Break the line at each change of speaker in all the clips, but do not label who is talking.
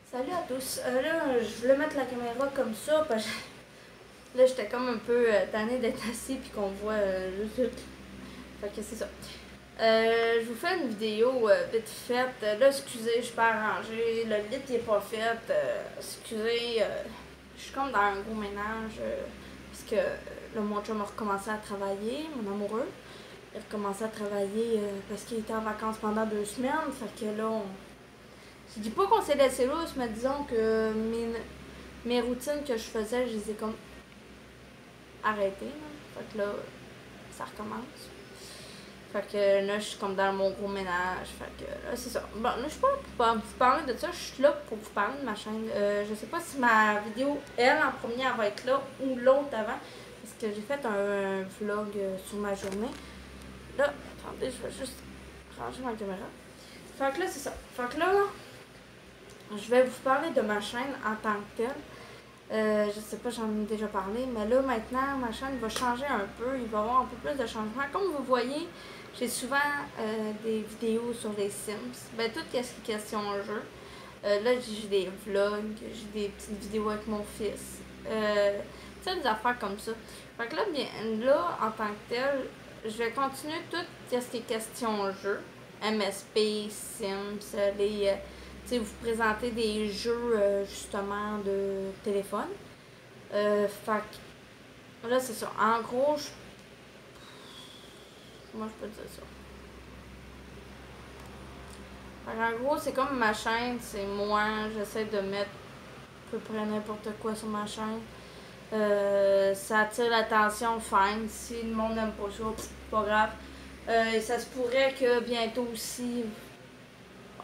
Salut à tous. Là, je voulais mettre la caméra comme ça parce que là, j'étais comme un peu tannée d'être assis puis qu'on voit juste. Fait que c'est ça. Je vous fais une vidéo vite faite. Là, excusez, je suis pas arrangée. Le lit il est pas fait. Excusez, je suis comme dans un gros ménage parce que là, mon chum a recommencé à travailler, mon amoureux. Il a recommencé à travailler parce qu'il était en vacances pendant 2 semaines. Fait que là, je dis pas qu'on s'est laissé lousse, mais disons que mes routines que je faisais, je les ai comme arrêtées. Là. Fait que là, ça recommence. Fait que là, je suis comme dans mon gros ménage. Fait que là, c'est ça. Bon, là, je suis pas là pour vous parler de ça. Je suis là pour vous parler de ma chaîne. Je sais pas si ma vidéo, elle, en premier, elle va être là ou l'autre avant. Parce que j'ai fait un vlog sur ma journée. Là, attendez, je vais juste ranger ma caméra. Fait que là, c'est ça. Fait que là, je vais vous parler de ma chaîne en tant que telle. Je sais pas, j'en ai déjà parlé, mais là maintenant, ma chaîne va changer un peu. Il va y avoir un peu plus de changements. Comme vous voyez, j'ai souvent des vidéos sur les Sims. Ben, tout ce qui est question jeu. Là, j'ai des vlogs, j'ai des petites vidéos avec mon fils. Tu sais, des affaires comme ça. Fait que là, bien, là, en tant que tel, je vais continuer tout ce qui est question jeu. MSP, Sims, les... vous présenter des jeux justement de téléphone. Fait que là, c'est ça. En gros, moi, je peux dire ça. Fait en gros, c'est comme ma chaîne, c'est moi. J'essaie de mettre à peu près n'importe quoi sur ma chaîne. Ça attire l'attention, fine. Si le monde n'aime pas ça, pas grave. Ça se pourrait que bientôt aussi.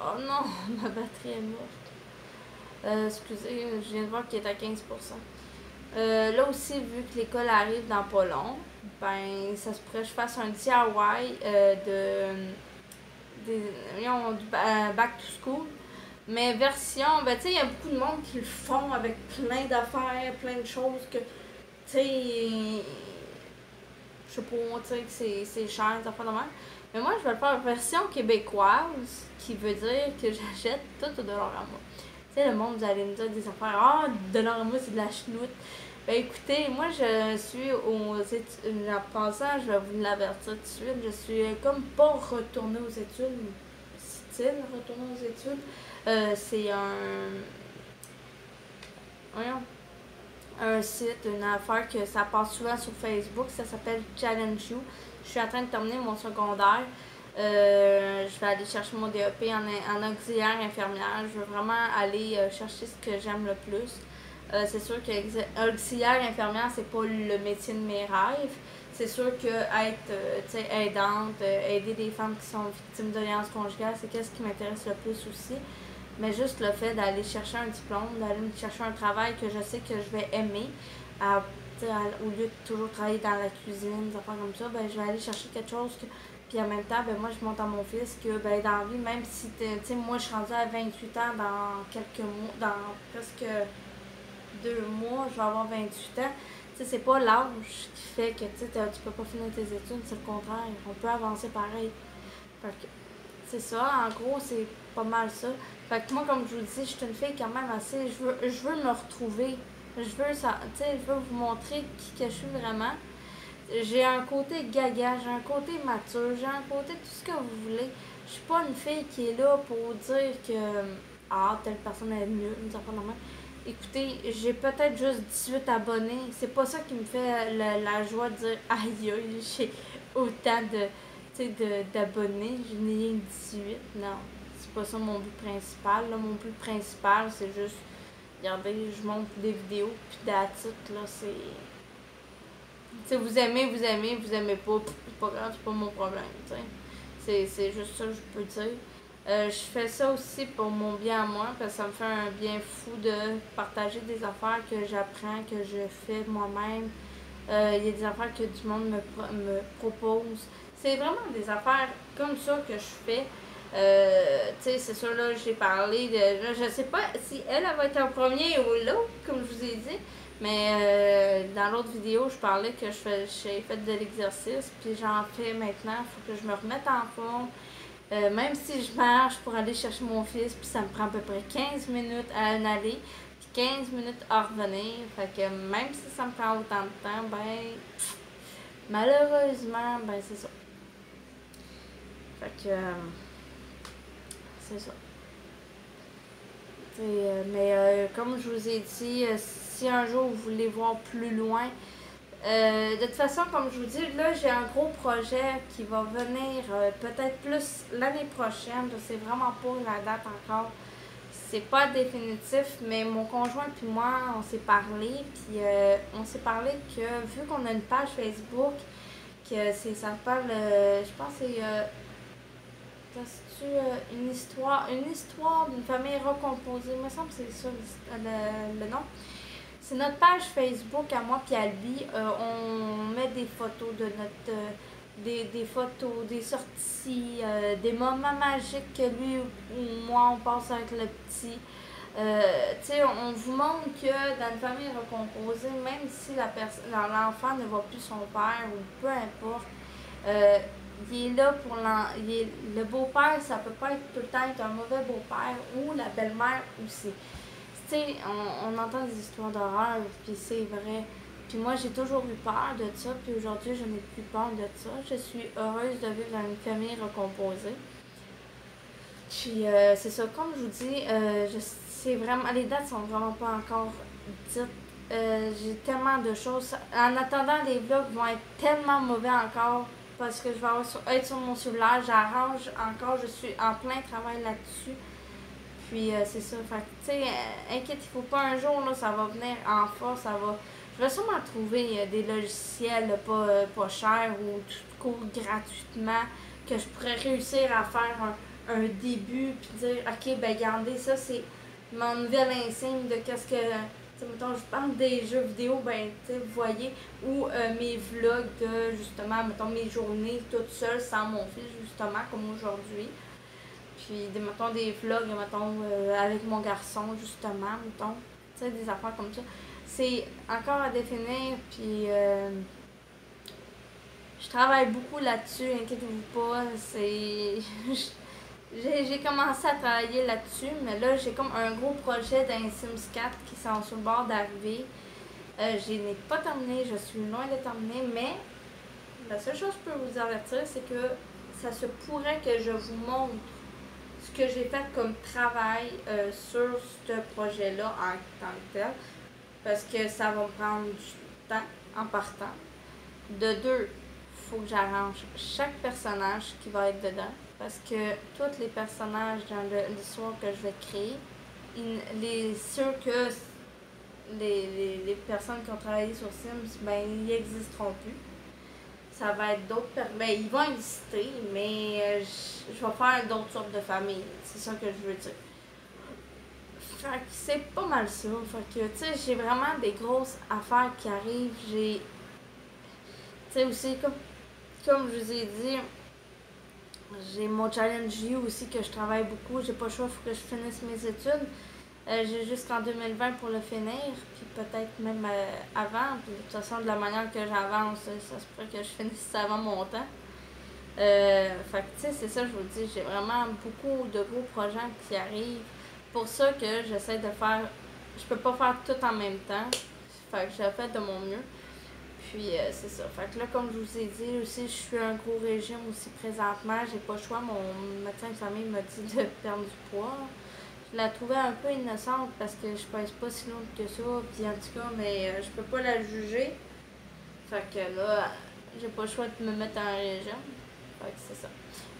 Oh non, ma batterie est morte. Excusez, je viens de voir qu'il est à 15%. Là aussi, vu que l'école arrive dans pas long, ben ça se pourrait que je fasse un DIY du back to school. Mais version, ben tu sais, il y a beaucoup de monde qui le font avec plein d'affaires, plein de choses que, tu sais, je sais pas, tu sais, que c'est cher, des affaires de même. Mais moi, je vais le faire version québécoise, qui veut dire que j'achète tout au dollar à moi. Tu sais, le monde, vous allez me dire des affaires, ah, dollar à moi, c'est de la chenoute. Ben écoutez, moi, je suis aux études, en passant, je vais vous l'avertir tout de suite, je suis comme pas retournée aux études, style retournée aux études. C'est un site, une affaire que ça passe souvent sur Facebook, ça s'appelle Challenge You. Je suis en train de terminer mon secondaire. Je vais aller chercher mon DEP en auxiliaire infirmière. Je veux vraiment aller chercher ce que j'aime le plus. C'est sûr que auxiliaire infirmière, c'est pas le métier de mes rêves. C'est sûr que être aidante, aider des femmes qui sont victimes de violences conjugales, c'est ce qui m'intéresse le plus aussi. Mais juste le fait d'aller chercher un diplôme, d'aller chercher un travail que je sais que je vais aimer, au lieu de toujours travailler dans la cuisine, des affaires comme ça, ben, je vais aller chercher quelque chose que. Puis en même temps, ben, moi, je montre à mon fils que ben, dans la vie, même si moi, je suis rendue à 28 ans dans quelques mois, dans presque 2 mois, je vais avoir 28 ans. C'est pas l'âge qui fait que tu peux pas finir tes études, c'est le contraire. On peut avancer pareil. Fait que c'est ça, en gros, c'est pas mal ça. Fait que moi, comme je vous dis, je suis une fille quand même assez. Je veux me retrouver. Je veux vous montrer qui que je suis vraiment. J'ai un côté gaga, j'ai un côté mature, j'ai un côté tout ce que vous voulez. Je suis pas une fille qui est là pour dire que telle personne est mieux, nous affaires normal. Écoutez, j'ai peut-être juste 18 abonnés. C'est pas ça qui me fait la joie de dire aïe aïe, j'ai autant d'abonnés. Je n'ai rien que 18. Non, c'est pas ça mon but principal. Là, mon but principal, c'est juste, regardez, je monte des vidéos, puis d'attitude, là, c'est. T'sais, vous aimez pas, c'est pas grave, c'est pas mon problème, c'est juste ça que je peux dire. Je fais ça aussi pour mon bien à moi, parce que ça me fait un bien fou de partager des affaires que j'apprends, que je fais moi-même. Il y a des affaires que du monde me propose. C'est vraiment des affaires comme ça que je fais. C'est sûr, là, j'ai parlé de. Là, je sais pas si elle va être en premier ou l'autre, comme je vous ai dit. Mais dans l'autre vidéo, je parlais que j'ai fait de l'exercice, puis j'en fais maintenant. Il faut que je me remette en forme. Même si je marche pour aller chercher mon fils, puis ça me prend à peu près 15 minutes à en aller, puis 15 minutes à revenir. Fait que même si ça me prend autant de temps, ben malheureusement, ben c'est ça. Fait que c'est ça. Mais comme je vous ai dit, si un jour vous voulez voir plus loin, de toute façon, comme je vous dis, là, j'ai un gros projet qui va venir peut-être plus l'année prochaine. Je sais vraiment pas la date encore. C'est pas définitif, mais mon conjoint puis moi, on s'est parlé. Puis on s'est parlé que vu qu'on a une page Facebook, que ça s'appelle, je pense que c'est une histoire d'une famille recomposée. Il me semble que c'est ça le nom. C'est notre page Facebook à moi puis à lui. On met des photos de notre des photos, des sorties, des moments magiques que lui ou moi on passe avec le petit. On vous montre que dans une famille recomposée, même si l'enfant ne voit plus son père ou peu importe, il est là pour le beau-père, ça peut pas être tout le temps être un mauvais beau-père ou la belle-mère aussi. On entend des histoires d'horreur, puis c'est vrai. Puis moi, j'ai toujours eu peur de ça, puis aujourd'hui, je n'ai plus peur de ça. Je suis heureuse de vivre dans une famille recomposée. Puis c'est ça, comme je vous dis, c'est vraiment, les dates sont vraiment pas encore dites. J'ai tellement de choses. En attendant, les vlogs vont être tellement mauvais encore parce que je vais être sur mon cellulaire. J'arrange encore, je suis en plein travail là-dessus. Puis c'est ça, fait tu sais, inquiétez-vous pas, un jour, là, ça va venir en force, je vais sûrement trouver des logiciels pas chers ou tout court gratuitement que je pourrais réussir à faire un début, puis dire, ok, ben regardez, ça c'est mon nouvel insigne de qu'est-ce que, mettons, je parle des jeux vidéo, ben, tu sais, vous voyez, ou mes vlogs de, justement, mettons, mes journées toute seule sans mon fils, justement, comme aujourd'hui. Puis, mettons, des vlogs, mettons, avec mon garçon, justement, mettons. Tu sais, des affaires comme ça. C'est encore à définir, puis je travaille beaucoup là-dessus, inquiétez-vous pas. J'ai commencé à travailler là-dessus, mais là, j'ai comme un gros projet d'un Sims 4 qui sont sur le bord d'arriver. Je n'ai pas terminé, je suis loin de terminer, mais la seule chose que je peux vous avertir, c'est que ça se pourrait que je vous montre ce que j'ai fait comme travail sur ce projet-là en tant que tel, parce que ça va me prendre du temps en partant. De deux, il faut que j'arrange chaque personnage qui va être dedans, parce que tous les personnages dans l'histoire que je vais créer, les personnes qui ont travaillé sur Sims, ben, ils n'existeront plus. Ça va être d'autres ben, ils vont exister, mais je vais faire d'autres sortes de familles. C'est ça que je veux dire. Fait que c'est pas mal ça. Fait que, tu sais, j'ai vraiment des grosses affaires qui arrivent. Tu sais, aussi, comme je vous ai dit, j'ai mon challenge U aussi que je travaille beaucoup. J'ai pas le choix, il faut que je finisse mes études. J'ai jusqu'en 2020 pour le finir, puis peut-être même avant. Puis de toute façon, de la manière que j'avance, ça se pourrait que je finisse avant mon temps. Fait que, tu sais, c'est ça, je vous dis, j'ai vraiment beaucoup de gros projets qui arrivent. Pour ça que j'essaie de faire. Je peux pas faire tout en même temps. Fait que j'ai fait de mon mieux. Puis c'est ça. Fait que là, comme je vous ai dit aussi, je suis un gros régime aussi présentement. J'ai pas le choix. Mon médecin de famille m'a dit de perdre du poids. Je la trouvais un peu innocente parce que je pèse pas si lourde que ça. Puis en tout cas, mais je peux pas la juger. Fait que là, j'ai pas le choix de me mettre en régime. Fait que c'est ça.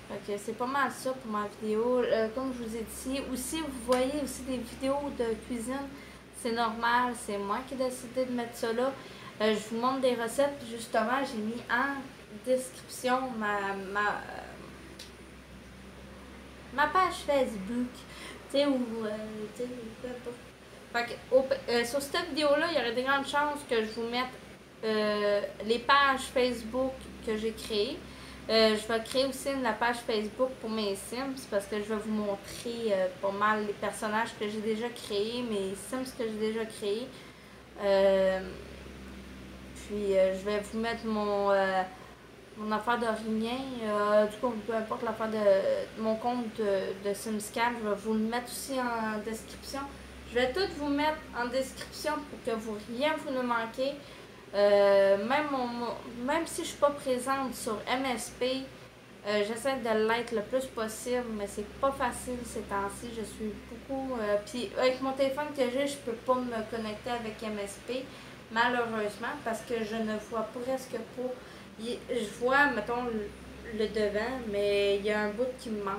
Fait que c'est pas mal ça pour ma vidéo. Comme je vous ai dit, aussi vous voyez aussi des vidéos de cuisine. C'est normal, c'est moi qui ai décidé de mettre ça là. Je vous montre des recettes. Puis justement, j'ai mis en description ma page Facebook. Tu sais, ou peu importe. Fait que, sur cette vidéo-là, il y aurait de grandes chances que je vous mette les pages Facebook que j'ai créées. Je vais créer aussi la page Facebook pour mes Sims parce que je vais vous montrer pas mal les personnages que j'ai déjà créés, mes Sims que j'ai déjà créés. Puis je vais vous mettre mon affaire de rien. Du coup, peu importe l'affaire de mon compte de SimScan, je vais vous le mettre aussi en description. Je vais tout vous mettre en description pour que rien vous ne manquez. Même si je suis pas présente sur MSP, j'essaie de l'être le plus possible, mais c'est pas facile ces temps-ci. Je suis beaucoup. Puis avec mon téléphone que j'ai, je peux pas me connecter avec MSP, malheureusement, parce que je ne vois presque pas. Je vois, mettons, le devant, mais il y a un bout qui me manque.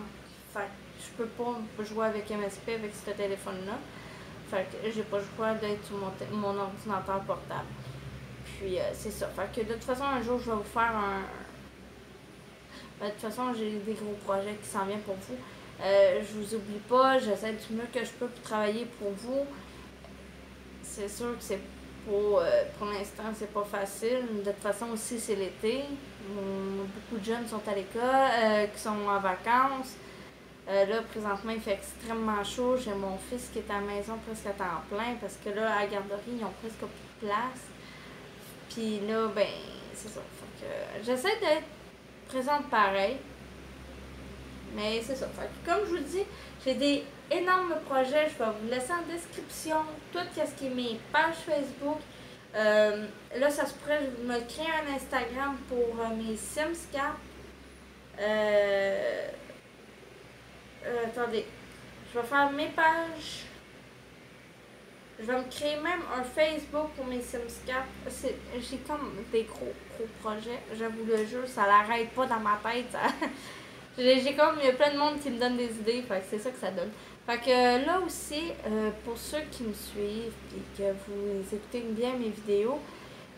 Fait que je peux pas jouer avec MSP avec ce téléphone-là. Fait que j'ai pas le choix d'être sur mon ordinateur portable. Puis c'est ça. Fait que de toute façon, un jour, je vais vous faire un. De toute façon, j'ai des gros projets qui s'en viennent pour vous. Je vous oublie pas, j'essaie du mieux que je peux pour travailler pour vous. C'est sûr que c'est pas, pour l'instant, c'est pas facile. De toute façon, aussi, c'est l'été. Beaucoup de jeunes sont à l'école, qui sont en vacances. Là, présentement, il fait extrêmement chaud. J'ai mon fils qui est à la maison presque à temps plein parce que là, à la garderie, ils ont presque plus de place. Puis là, ben, c'est ça. Fait que j'essaie d'être présente pareil. Mais c'est ça. Fait que, comme je vous dis, j'ai des énormes projets. Je vais vous laisser en description tout ce qui est mes pages Facebook. Là, ça se pourrait, je me créer un Instagram pour mes SimScan. Attendez. Je vais faire mes pages. Je vais me créer même un Facebook pour mes SimScan. J'ai comme des gros projets. Je vous le jure, ça l'arrête pas dans ma tête. J'ai comme, il y a plein de monde qui me donne des idées. Fait que c'est ça que ça donne. Fait que là aussi, pour ceux qui me suivent et que vous écoutez bien mes vidéos,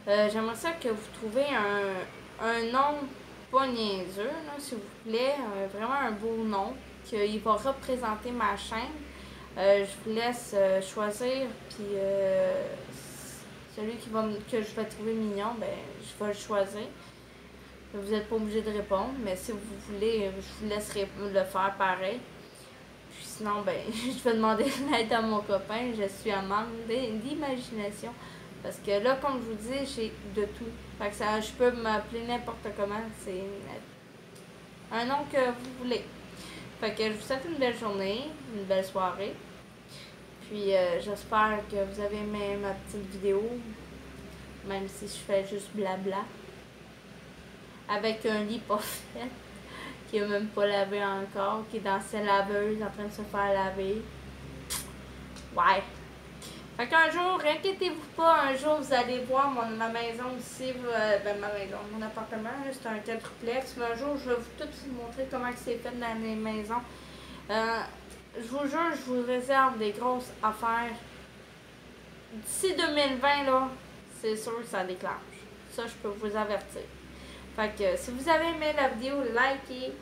j'aimerais ça que vous trouviez un nom pas niaiseux, là, s'il vous plaît. Vraiment un beau nom. Qu'il va représenter ma chaîne. Je vous laisse choisir, puis celui que je vais trouver mignon, ben je vais le choisir. Vous n'êtes pas obligé de répondre, mais si vous voulez, je vous laisserai le faire pareil. Puis sinon, ben je vais demander l'aide à mon copain. Je suis en manque d'imagination. Parce que là, comme je vous dis, j'ai de tout. Fait que ça, je peux m'appeler n'importe comment. C'est un nom que vous voulez. Fait que je vous souhaite une belle journée, une belle soirée. Puis j'espère que vous avez aimé ma petite vidéo, même si je fais juste blabla. Avec un lit pas fait, qui est même pas lavé encore, qui est dans sa laveuse en train de se faire laver. Ouais. Fait qu'un jour, inquiétez-vous pas, un jour vous allez voir ma maison ici, ma maison, mon appartement, c'est un quadruplex, mais un jour je vais tout vous montrer comment c'est fait dans les maisons. Je vous jure, je vous réserve des grosses affaires. D'ici 2020, là, c'est sûr que ça déclenche. Ça, je peux vous avertir. Fait que si vous avez aimé la vidéo, likez.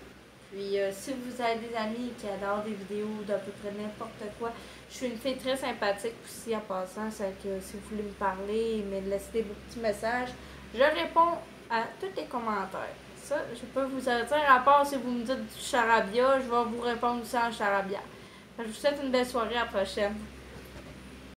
Puis si vous avez des amis qui adorent des vidéos d'à peu près n'importe quoi, je suis une fille très sympathique aussi en passant. C'est que si vous voulez me parler, me laisser des petits messages, je réponds à tous les commentaires. Ça, je peux vous dire, à part si vous me dites du charabia, je vais vous répondre aussi en charabia. Je vous souhaite une belle soirée, à la prochaine.